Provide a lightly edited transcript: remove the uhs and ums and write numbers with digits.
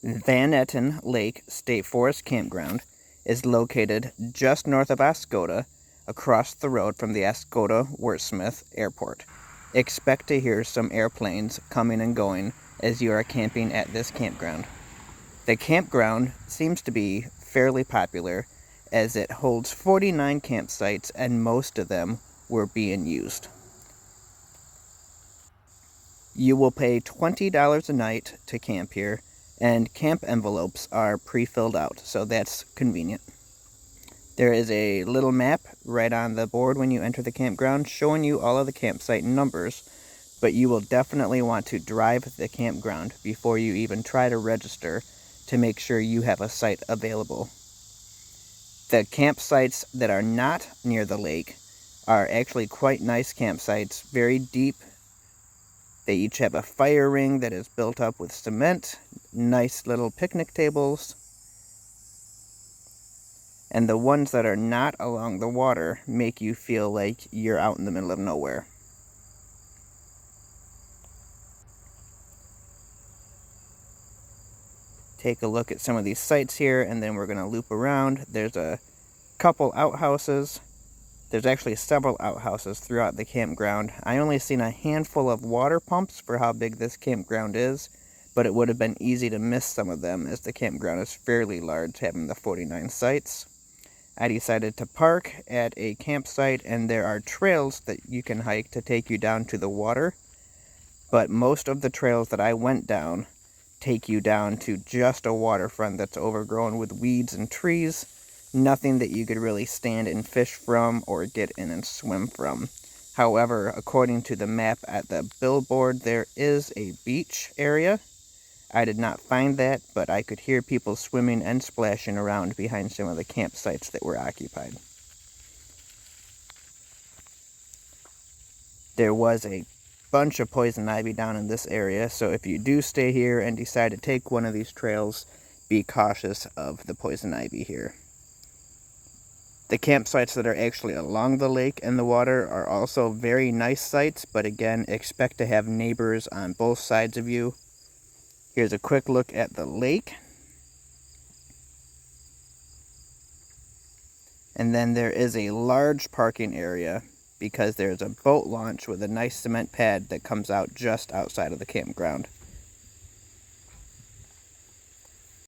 Etten Lake State Forest Campground is located just north of Oscoda, across the road from the Oscoda-Wordsmith Airport. Expect to hear some airplanes coming and going as you are camping at this campground. The campground seems to be fairly popular as it holds 49 campsites and most of them were being used. You will pay $20 a night to camp here, and camp envelopes are pre-filled out, so that's convenient. There is a little map right on the board when you enter the campground showing you all of the campsite numbers, but you will definitely want to drive the campground before you even try to register to make sure you have a site available. The campsites that are not near the lake are actually quite nice campsites, very deep. They each have a fire ring that is built up with cement, nice little picnic tables, and the ones that are not along the water make you feel like you're out in the middle of nowhere. Take a look at some of these sites here, and then we're going to loop around. There's a couple outhouses. There's actually several outhouses throughout the campground. I only seen a handful of water pumps for how big this campground is, but it would have been easy to miss some of them as the campground is fairly large, having the 49 sites. I decided to park at a campsite, and there are trails that you can hike to take you down to the water, but most of the trails that I went down take you down to just a waterfront that's overgrown with weeds and trees. Nothing that you could really stand and fish from or get in and swim from. However, according to the map at the billboard, there is a beach area. I did not find that, but I could hear people swimming and splashing around behind some of the campsites that were occupied. There was a bunch of poison ivy down in this area, so if you do stay here and decide to take one of these trails, be cautious of the poison ivy here. The campsites that are actually along the lake and the water are also very nice sites, but again, expect to have neighbors on both sides of you. Here's a quick look at the lake. And then there is a large parking area because there's a boat launch with a nice cement pad that comes out just outside of the campground.